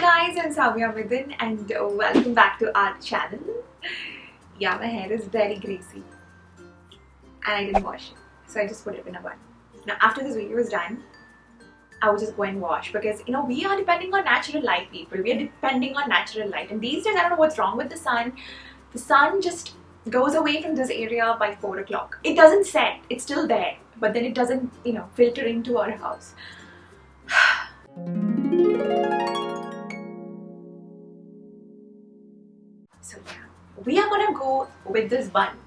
guys, I'm Soumya Midhun and welcome back to our channel. Yeah, my hair is very greasy and I didn't wash it, so I just put it in a bun. Now after this video is done, I will just go and wash because we are depending on natural light, people. We are depending on natural light, and these days I don't know what's wrong with the sun. The sun just goes away from this area by 4 o'clock. It doesn't set, it's still there, but then it doesn't filter into our house. So yeah, we are gonna go with this bun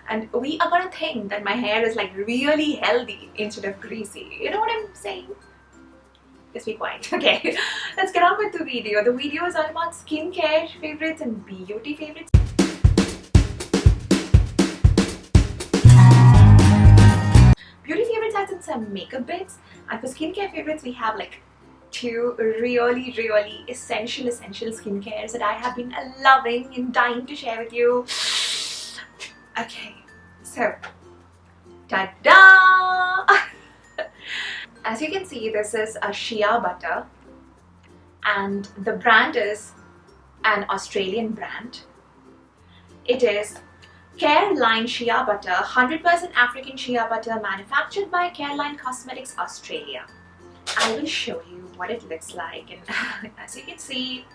and we are gonna think that my hair is like really healthy instead of greasy. You know what I'm saying? Just be quiet. Okay, let's get on with the video. The video is all about skincare favorites and beauty favorites. Beauty favorites has in some makeup bits, and for skincare favorites we have like two really essential skincares that I have been loving and dying to share with you. Okay, so ta-da! As you can see, this is a shea butter and the brand is an Australian brand. It is Careline Shea Butter, 100% African shea butter, manufactured by Careline Cosmetics Australia. I will show you what it looks like, and as you can see,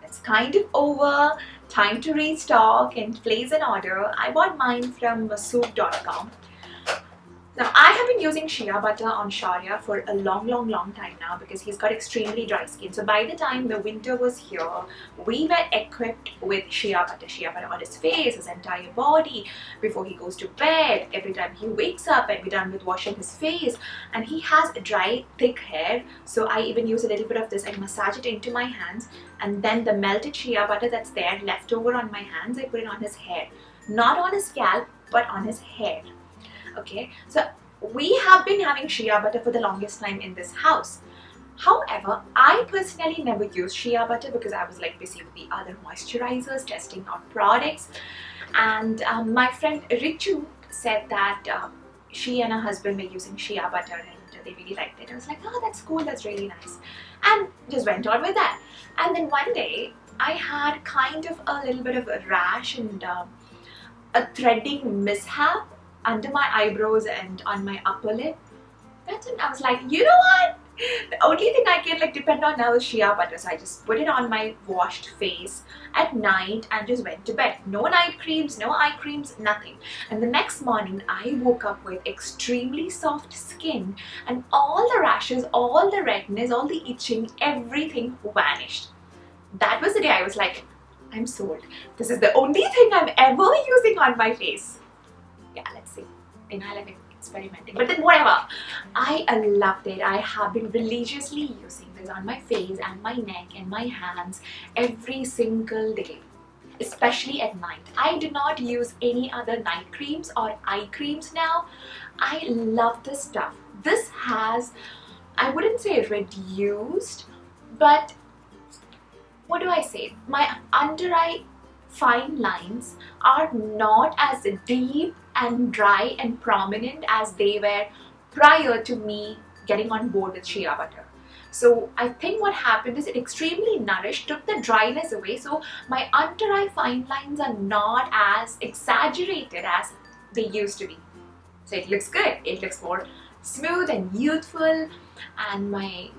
it's kind of over. Time to restock and place an order. I bought mine from soup.com. Now I have been using shea butter on Shaurya for a long time now because he's got extremely dry skin. So by the time the winter was here, we were equipped with shea butter on his face, his entire body, before he goes to bed, every time he wakes up, and we're done with washing his face. And he has dry, thick hair, so I even use a little bit of this and massage it into my hands, and then the melted shea butter that's there left over on my hands, I put it on his hair. Not on his scalp, but on his hair. Okay, so we have been having shea butter for the longest time in this house. However, I personally never used shea butter because I was like busy with the other moisturizers, testing out products, and my friend Richu said that she and her husband were using shea butter and they really liked it. I was like, oh, that's cool, that's really nice, and just went on with that. And then one day I had kind of a little bit of a rash and a threading mishap under my eyebrows and on my upper lip. That's when I was like, you know what? The only thing I can depend on now is shea butter. So I just put it on my washed face at night and just went to bed. No night creams, no eye creams, nothing. And the next morning I woke up with extremely soft skin, and all the rashes, all the redness, all the itching, everything vanished. That was the day I was like, I'm sold. This is the only thing I'm ever using on my face. Yeah, let's see. I like experimenting, but then whatever. I loved it. I have been religiously using this on my face and my neck and my hands every single day, especially at night. I do not use any other night creams or eye creams now. I love this stuff. This has, I wouldn't say reduced, but what do I say? My under eye fine lines are not as deep and dry and prominent as they were prior to me getting on board with shea butter. So I think what happened is it extremely nourished, took the dryness away, so my under eye fine lines are not as exaggerated as they used to be. So it looks good, it looks more smooth and youthful, and my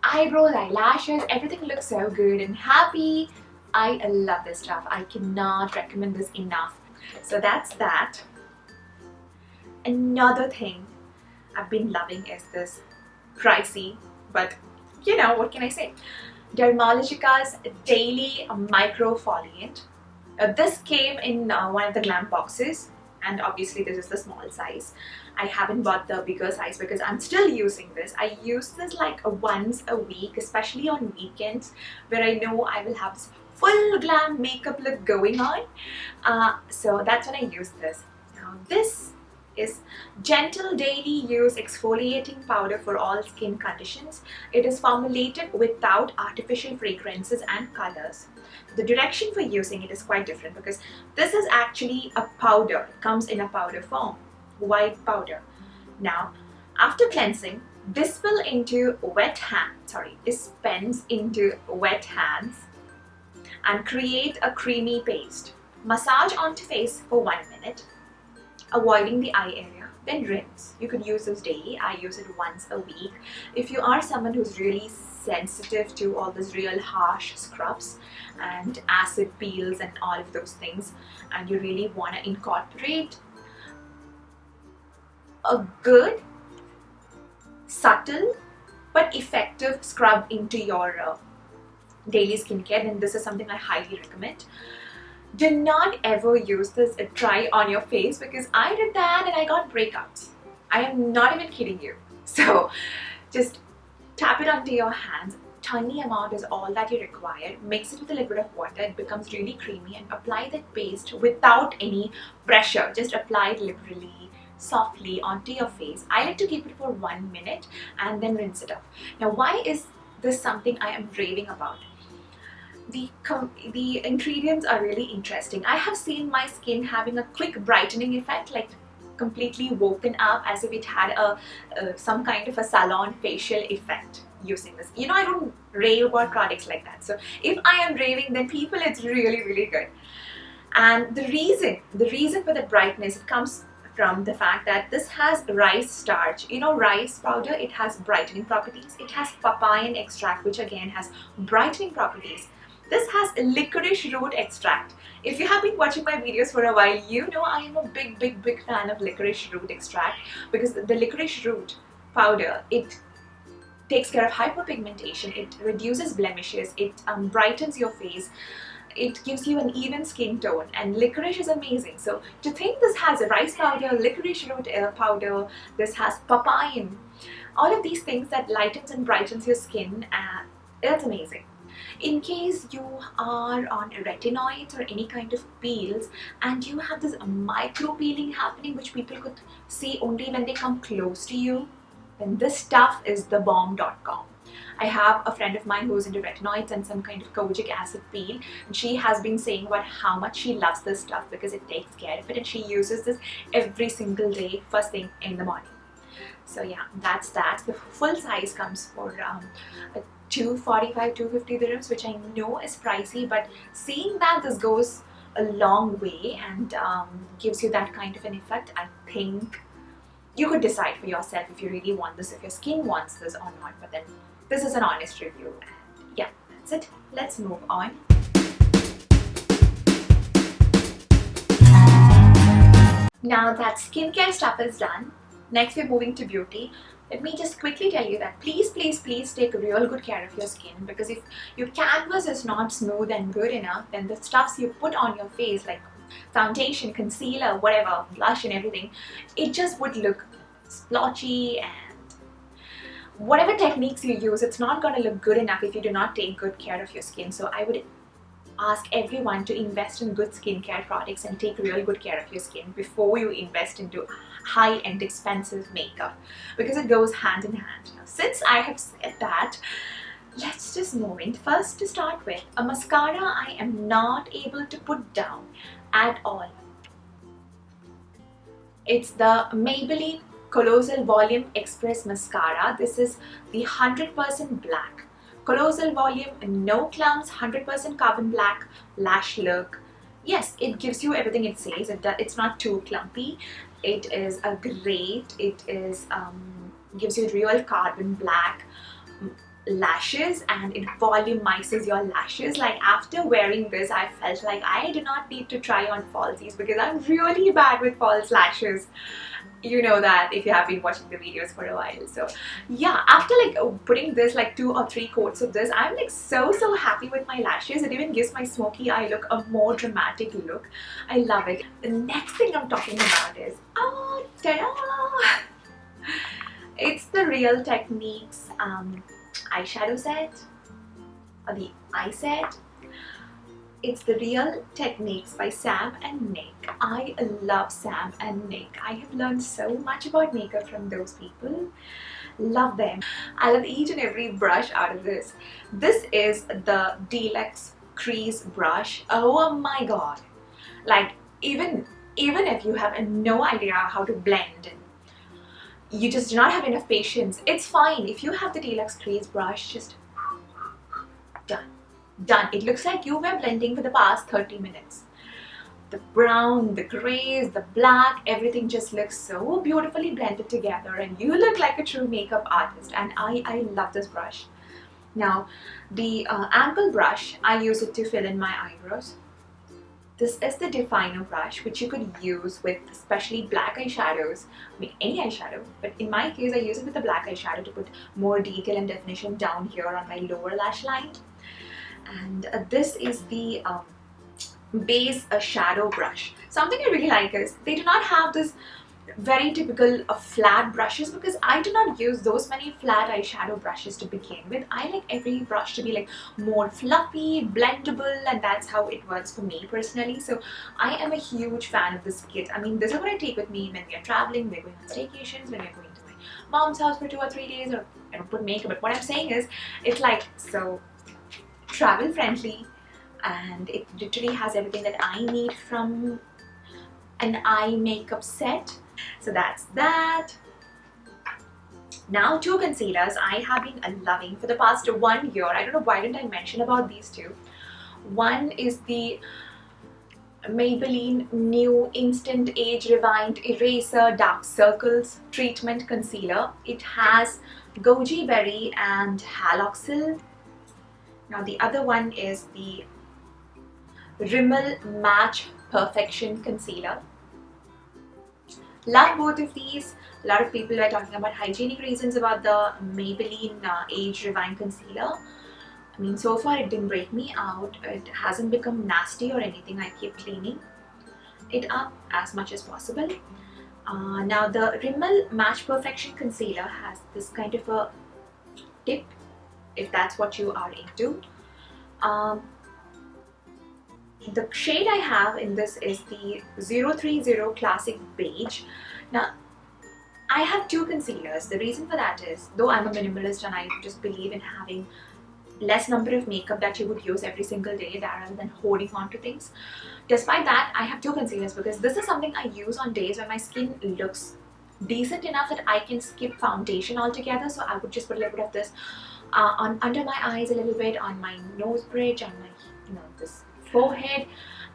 eyebrows, eyelashes, everything looks so good and happy. I love this stuff. I cannot recommend this enough. So that's that. Another thing I've been loving is this pricey, but what can I say? Dermalogica's Daily Microfoliant. This came in one of the glam boxes, and obviously this is the small size. I haven't bought the bigger size because I'm still using this. I use this like once a week, especially on weekends where I know I will have full glam makeup look going on. So that's when I use this. Now this is Gentle Daily Use Exfoliating Powder for all skin conditions. It is formulated without artificial fragrances and colors. The direction for using it is quite different because this is actually a powder. It comes in a powder form, white powder. Now, after cleansing, dispense into wet hands and create a creamy paste. Massage onto face for 1 minute, avoiding the eye area, then rinse. You could use this daily. I use it once a week. If you are someone who's really sensitive to all these real harsh scrubs and acid peels and all of those things, and you really want to incorporate a good, subtle but effective scrub into your daily skincare, then this is something I highly recommend. Do not ever use this dry on your face, because I did that and I got breakouts. I am not even kidding you. So just tap it onto your hands. Tiny amount is all that you require. Mix it with a little bit of water. It becomes really creamy, and apply that paste without any pressure. Just apply it liberally, softly onto your face. I like to keep it for 1 minute and then rinse it off. Now, why is this something I am raving about? The ingredients are really interesting. I have seen my skin having a quick brightening effect, like completely woken up, as if it had some kind of a salon facial effect using this. You know, I don't rave about products like that. So if I am raving, then people, it's really, really good. And the reason for the brightness, it comes from the fact that this has rice starch. You know, rice powder, it has brightening properties. It has papaya extract, which again has brightening properties. This has licorice root extract. If you have been watching my videos for a while, you know I am a big fan of licorice root extract, because the licorice root powder, it takes care of hyperpigmentation, it reduces blemishes, it brightens your face, it gives you an even skin tone, and licorice is amazing. So to think this has a rice powder, licorice root powder, this has papaya, all of these things that lightens and brightens your skin, it's amazing. In case you are on retinoids or any kind of peels and you have this micro peeling happening, which people could see only when they come close to you, then this stuff is the bomb.com. I have a friend of mine who's into retinoids and some kind of kojic acid peel, and she has been saying about how much she loves this stuff because it takes care of it, and she uses this every single day, first thing in the morning. So yeah, that's that. The full size comes for 245, 250 dirhams, which I know is pricey, but seeing that this goes a long way and gives you that kind of an effect, I think you could decide for yourself if you really want this, if your skin wants this or not. But then this is an honest review, and yeah, that's it. Let's move on. Now that skincare stuff is done, next we're moving to beauty. Let me just quickly tell you that please take real good care of your skin, because if your canvas is not smooth and good enough, then the stuffs you put on your face, like foundation, concealer, whatever, blush and everything, it just would look splotchy, and whatever techniques you use, it's not going to look good enough if you do not take good care of your skin. So I would ask everyone to invest in good skincare products and take real good care of your skin before you invest into high-end expensive makeup, because it goes hand in hand. Now, since I have said that, let's just move in. First, to start with, a mascara I am not able to put down at all. It's the Maybelline Colossal Volume Express Mascara. This is the 100% black. Colossal Volume, no clumps, 100% carbon black, lash look. Yes, it gives you everything it says. It's not too clumpy. It is a great, it is gives you real carbon black lashes, and it volumizes your lashes. Like after wearing this, I felt like I do not need to try on falsies, because I'm really bad with false lashes. You know that if you have been watching the videos for a while. So yeah, after like putting this like 2 or 3 coats of this, I'm like so happy with my lashes. It even gives my smoky eye look a more dramatic look. I love it. The next thing I'm talking about is, oh, ta-da! It's the Real Techniques eyeshadow set, or the eye set. It's the Real Techniques by Sam and Nick. I love Sam and Nick. I have learned so much about makeup from those people. Love them. I love each and every brush out of this. This is the Deluxe Crease brush. Oh my god. Like even if you have no idea how to blend, you just do not have enough patience, it's fine. If you have the deluxe crease brush, just done. Done. It looks like you were blending for the past 30 minutes. The brown, the grays, the black, everything just looks so beautifully blended together, and you look like a true makeup artist. And I love this brush. Now, the ample brush, I use it to fill in my eyebrows. This is the definer brush, which you could use with especially black eyeshadows. I mean, any eyeshadow, but in my case, I use it with the black eyeshadow to put more detail and definition down here on my lower lash line. And this is the base shadow brush. Something I really like is they do not have this very typical flat brushes, because I do not use those many flat eyeshadow brushes to begin with. I like every brush to be like more fluffy, blendable, and that's how it works for me personally. So I am a huge fan of this kit. I mean, this is what I take with me when we are traveling, we're going on staycations, when we're going to my mom's house for 2 or 3 days, or I don't put makeup. But what I'm saying is, it's like so travel friendly, and it literally has everything that I need from an eye makeup set. So that's that. Now, 2 concealers I have been loving for the past 1 year. I don't know why didn't I mention about these 2. One is the Maybelline New Instant Age Rewind Eraser Dark Circles Treatment Concealer. It has goji berry and haloxyl. Now the other one is the Rimmel Match Perfection Concealer. Love both of these. A lot of people are talking about hygienic reasons about the Maybelline Age Rewind Concealer. I mean, so far it didn't break me out. It hasn't become nasty or anything. I keep cleaning it up as much as possible. Now the Rimmel Match Perfection Concealer has this kind of a tip, if that's what you are into. The shade I have in this is the 030 Classic Beige. Now, I have 2 concealers. The reason for that is, though I'm a minimalist and I just believe in having less number of makeup that you would use every single day rather than holding on to things. Despite that, I have 2 concealers because this is something I use on days when my skin looks decent enough that I can skip foundation altogether. So I would just put a little bit of this on under my eyes a little bit, on my nose bridge, on my this forehead,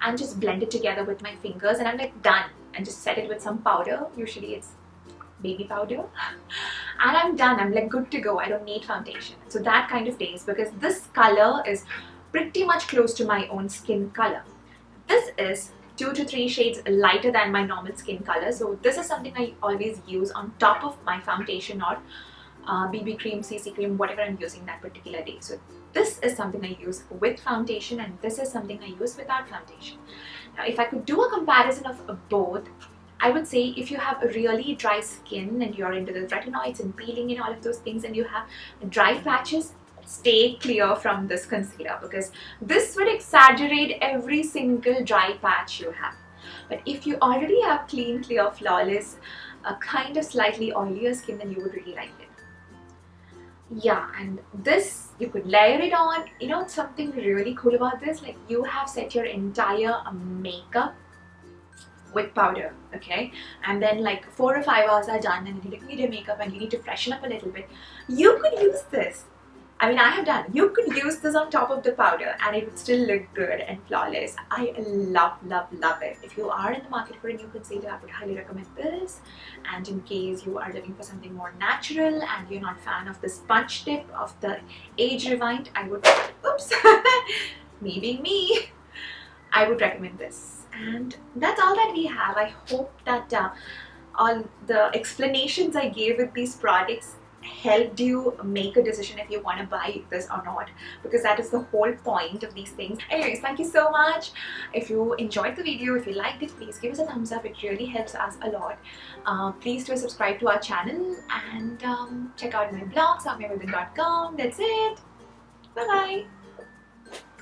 and just blend it together with my fingers, and I'm like done, and just set it with some powder. Usually it's baby powder and I'm done. I'm like good to go. I don't need foundation. So that kind of days, because this color is pretty much close to my own skin color. This is 2 to 3 shades lighter than my normal skin color, so this is something I always use on top of my foundation or BB cream, CC cream, whatever I'm using that particular day. So this is something I use with foundation, and this is something I use without foundation. Now, if I could do a comparison of both, I would say if you have a really dry skin and you're into the retinoids and peeling and all of those things, and you have dry patches, stay clear from this concealer, because this would exaggerate every single dry patch you have. But if you already have clean, clear, flawless, a kind of slightly oilier skin, then you would really like it. Yeah, and this you could layer it on. You know, something really cool about this, like you have set your entire makeup with powder, okay, and then like 4 or 5 hours are done and you need your makeup and you need to freshen up a little bit. You could use this. I mean, I have done. You could use this on top of the powder and it would still look good and flawless. I love, love, love it. If you are in the market for a new concealer, I would highly recommend this. And in case you are looking for something more natural and you're not a fan of the sponge tip of the Age Rewind, I would, oops, me being me, I would recommend this. And that's all that we have. I hope that all the explanations I gave with these products helped you make a decision if you want to buy this or not, because that is the whole point of these things. Anyways, thank you so much. If you enjoyed the video, if you liked it, please give us a thumbs up. It really helps us a lot. Please do subscribe to our channel and check out my blog, soumyamidhun.com. That's it. Bye bye.